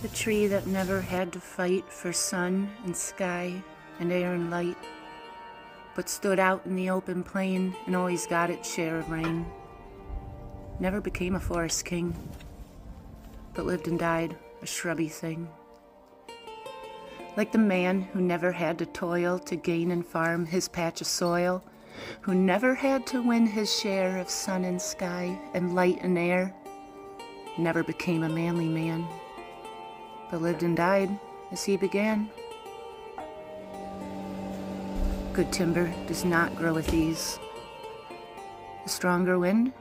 The tree that never had to fight for sun and sky and air and light, but stood out in the open plain and always got its share of rain. Never became a forest king, but lived and died a shrubby thing. Like the man who never had to toil to gain and farm his patch of soil, who never had to win his share of sun and sky and light and air, never became a manly man, but lived and died as he began. Good timber does not grow with ease. The stronger wind,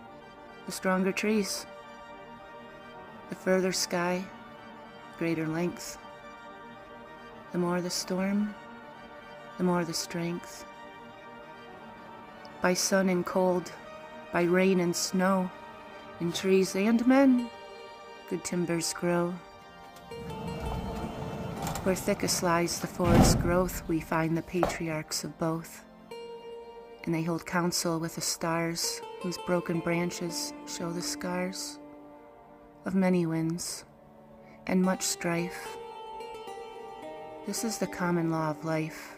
the stronger trees. The further sky, the greater length. The more the storm, the more the strength. By sun and cold, by rain and snow, in trees and men, good timbers grow. Where thickest lies the forest growth, we find the patriarchs of both, and they hold counsel with the stars, whose broken branches show the scars of many winds and much strife. This is the common law of life.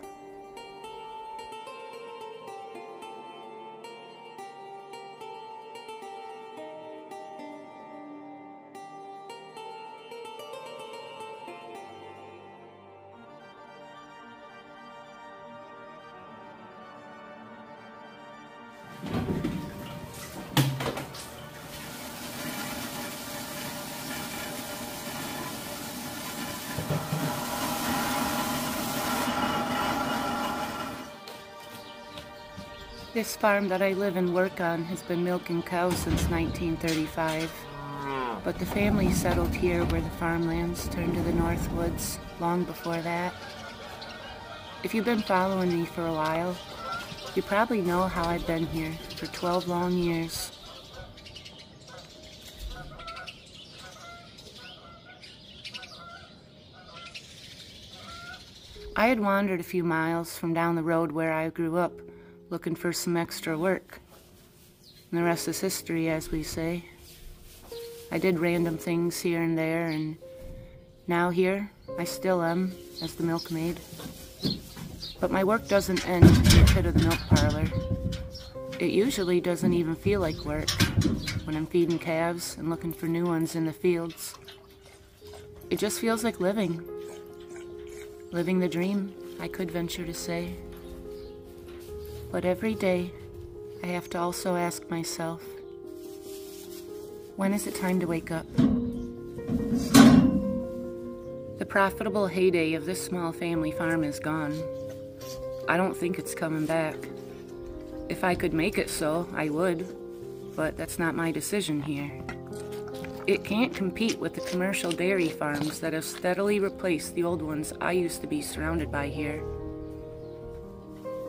This farm that I live and work on has been milking cows since 1935, but the family settled here where the farmlands turned to the north woods long before that. If you've been following me for a while, you probably know how I've been here for 12 long years. I had wandered a few miles from down the road where I grew up, looking for some extra work. And the rest is history, as we say. I did random things here and there, and now here I still am as the milkmaid. But my work doesn't end in the pit of the milk parlor. It usually doesn't even feel like work when I'm feeding calves and looking for new ones in the fields. It just feels like living. Living the dream, I could venture to say. But every day, I have to also ask myself, when is it time to wake up? The profitable heyday of this small family farm is gone. I don't think it's coming back. If I could make it so, I would, but that's not my decision here. It can't compete with the commercial dairy farms that have steadily replaced the old ones I used to be surrounded by here.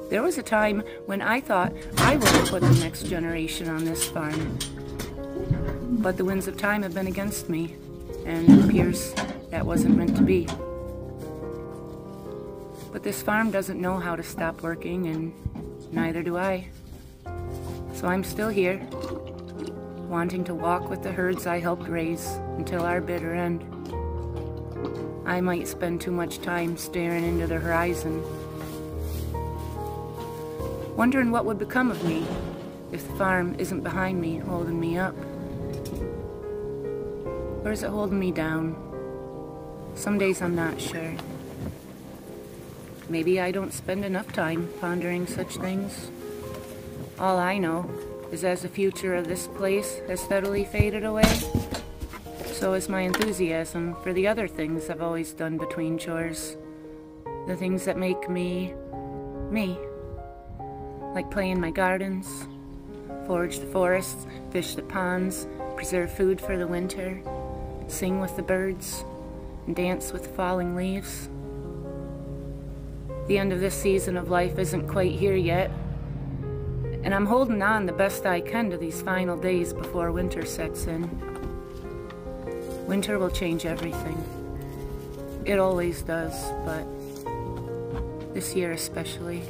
There was a time when I thought I would have put the next generation on this farm. But the winds of time have been against me, and it appears that wasn't meant to be. But this farm doesn't know how to stop working, and neither do I. So I'm still here, wanting to walk with the herds I helped raise until our bitter end. I might spend too much time staring into the horizon, wondering what would become of me if the farm isn't behind me holding me up. Or is it holding me down? Some days I'm not sure. Maybe I don't spend enough time pondering such things. All I know is as the future of this place has steadily faded away, so has my enthusiasm for the other things I've always done between chores. The things that make me, me. Like play in my gardens, forage the forests, fish the ponds, preserve food for the winter, sing with the birds, and dance with the falling leaves. The end of this season of life isn't quite here yet, and I'm holding on the best I can to these final days before winter sets in. Winter will change everything. It always does, but this year especially.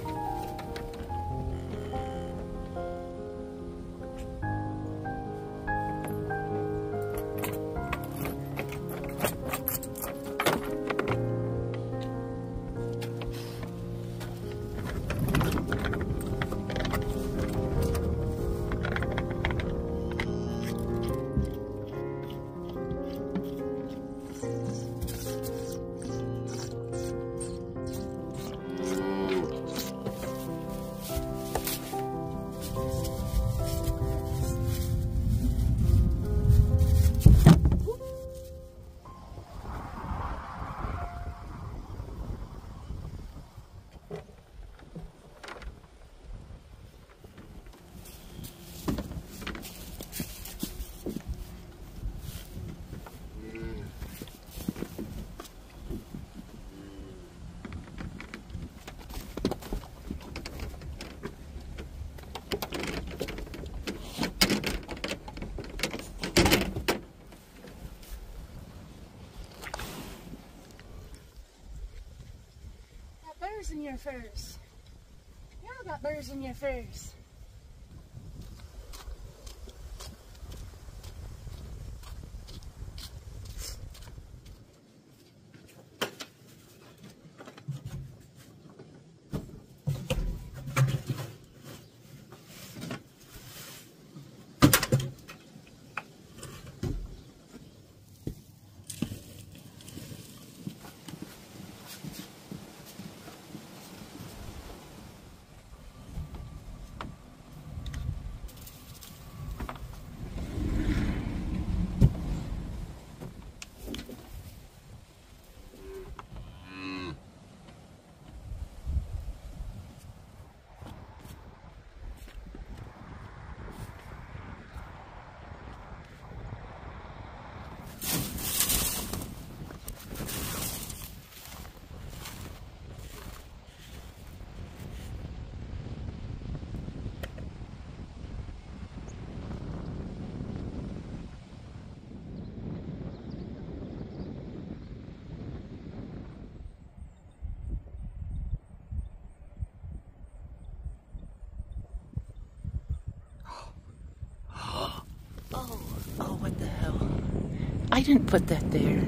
your furs. You all got burrs in your furs. Oh, what the hell? I didn't put that there.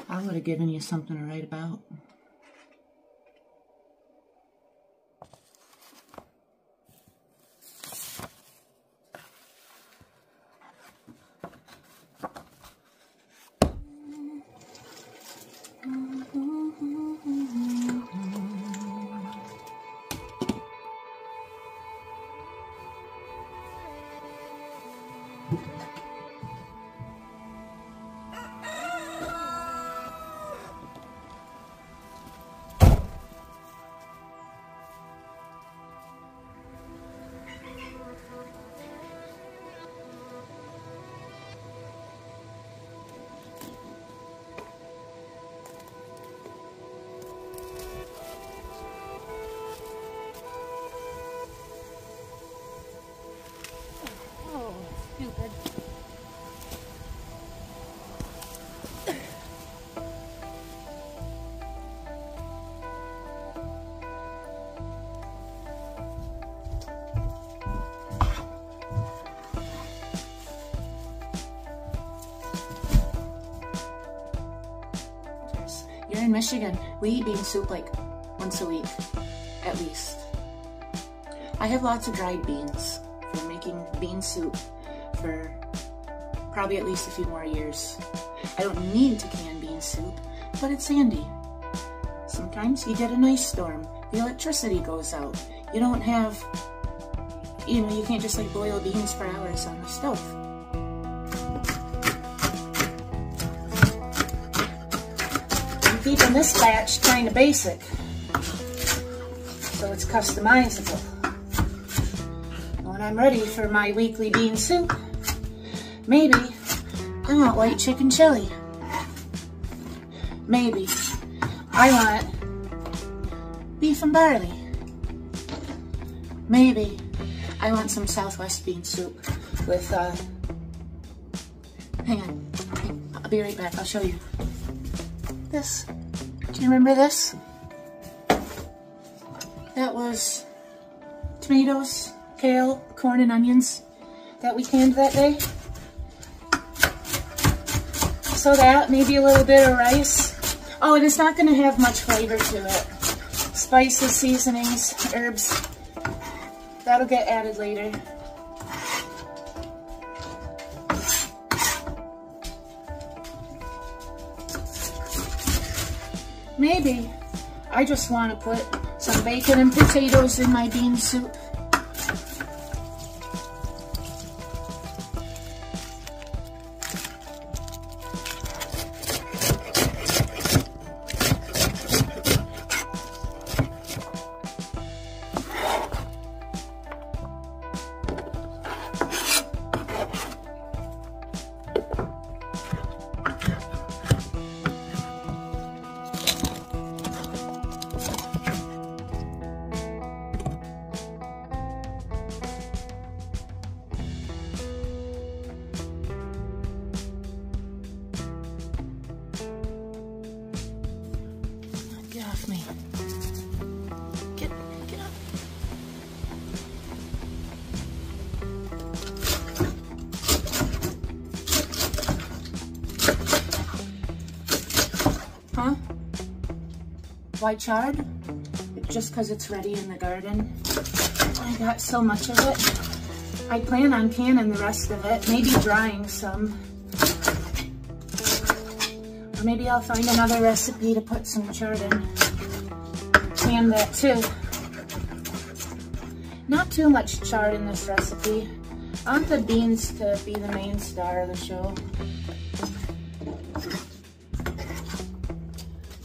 I would have given you something to write about. Stupid. in Michigan, we eat bean soup like once a week, at least. I have lots of dried beans for making bean soup for probably at least a few more years. I don't need to can bean soup, but it's handy. Sometimes you get a nice storm, the electricity goes out. You don't have, you know, you can't just like boil beans for hours on the stove. I'm keeping this batch kind of basic, so it's customizable. When I'm ready for my weekly bean soup, maybe I want white chicken chili. Maybe I want beef and barley. Maybe I want some Southwest bean soup with, hang on, I'll be right back, I'll show you. This, do you remember this? That was tomatoes, kale, corn, and onions that we canned that day. So that, maybe a little bit of rice. Oh, and it's not going to have much flavor to it. Spices, seasonings, herbs, that'll get added later. Maybe I just want to put some bacon and potatoes in my bean soup. Get off me. Get up. Huh? Why charred? Just because it's ready in the garden. I got so much of it. I plan on canning the rest of it, maybe drying some. Or maybe I'll find another recipe to put some chard in. Can that too. Not too much chard in this recipe. I want the beans to be the main star of the show.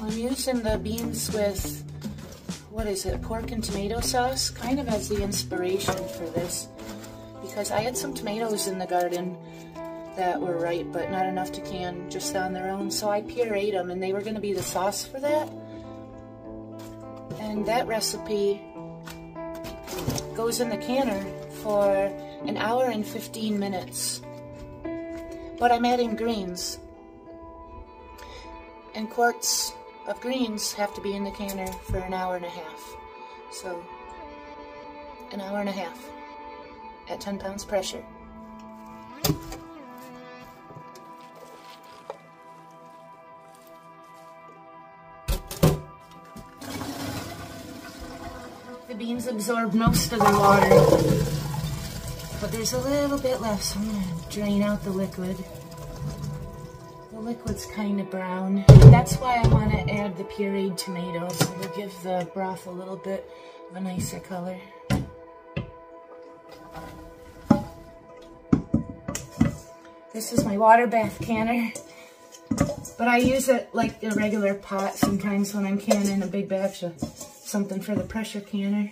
I'm using the beans with, what is it, pork and tomato sauce, kind of as the inspiration for this. Because I had some tomatoes in the garden that were ripe, but not enough to can just on their own. So I pureed them, and they were going to be the sauce for that. And that recipe goes in the canner for an hour and 15 minutes. But I'm adding greens. And quarts of greens have to be in the canner for an hour and a half. So, an hour and a half at 10 pounds pressure. The beans absorb most of the water, but there's a little bit left, so I'm going to drain out the liquid. The liquid's kind of brown. That's why I want to add the pureed tomatoes. It'll give the broth a little bit of a nicer color. This is my water bath canner, but I use it like a regular pot sometimes when I'm canning a big batch of something for the pressure canner.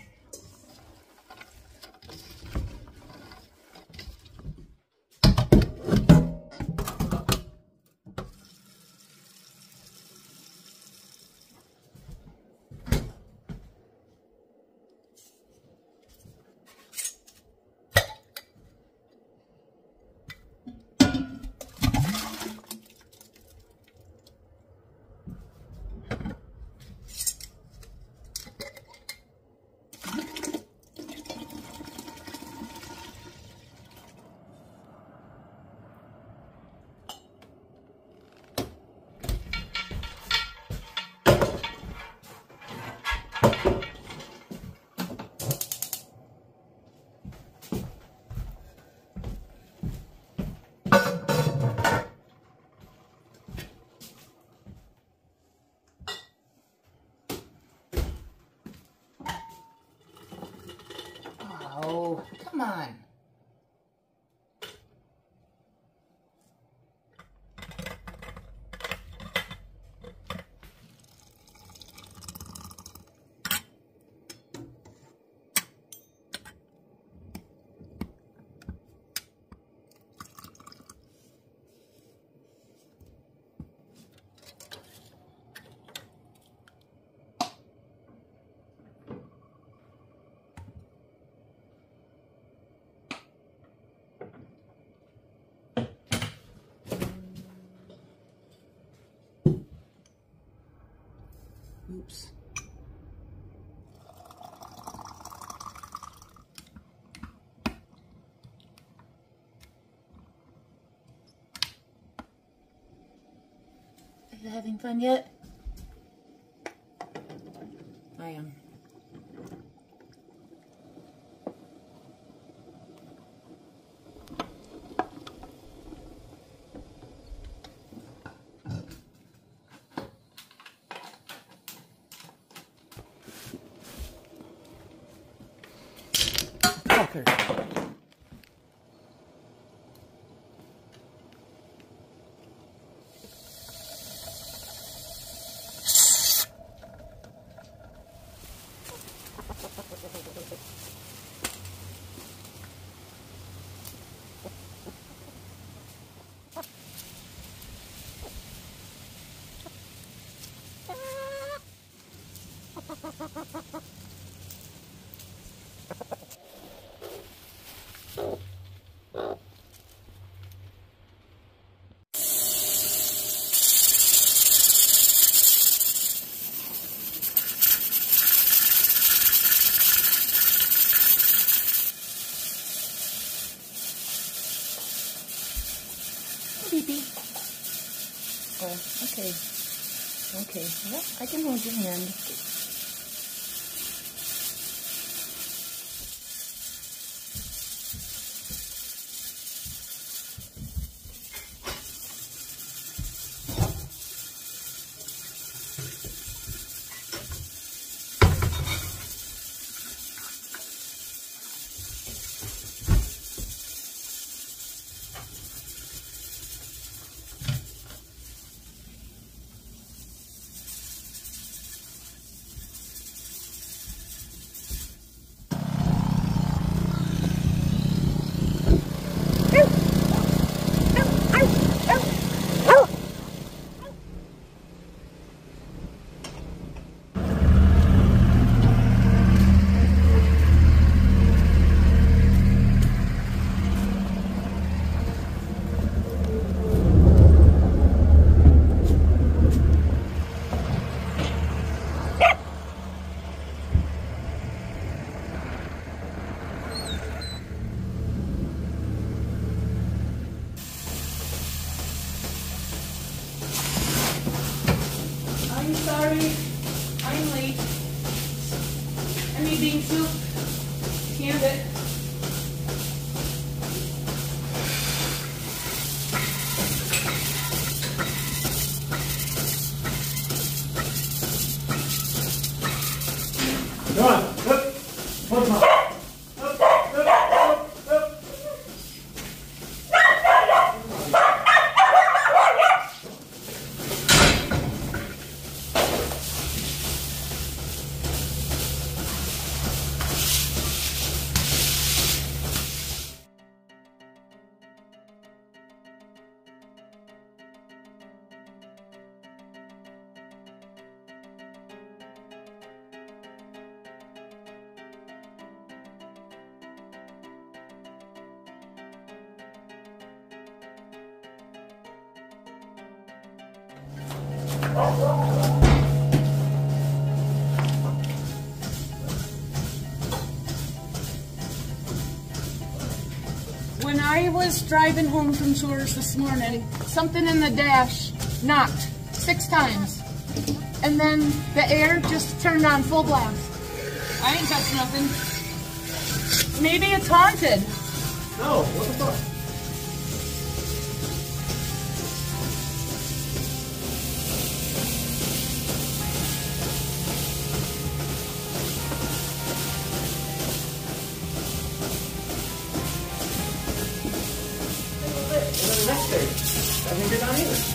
on. Oops. Are you having fun yet? I am. Fucker. Beepy. Oh, okay. Okay. Well, I can hold your hand. I'm sorry, I'm late. I'm eating soup. Canned it. Come on, up, one more. When I was driving home from chores this morning, something in the dash knocked 6 times. And then the air just turned on full blast. I ain't touched nothing. Maybe it's haunted. No, what the fuck? shit on either.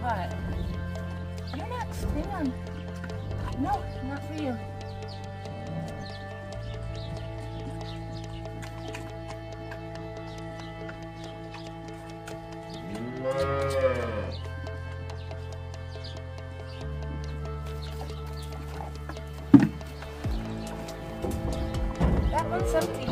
What? You're next. Hang on. No, not for you. That one's empty.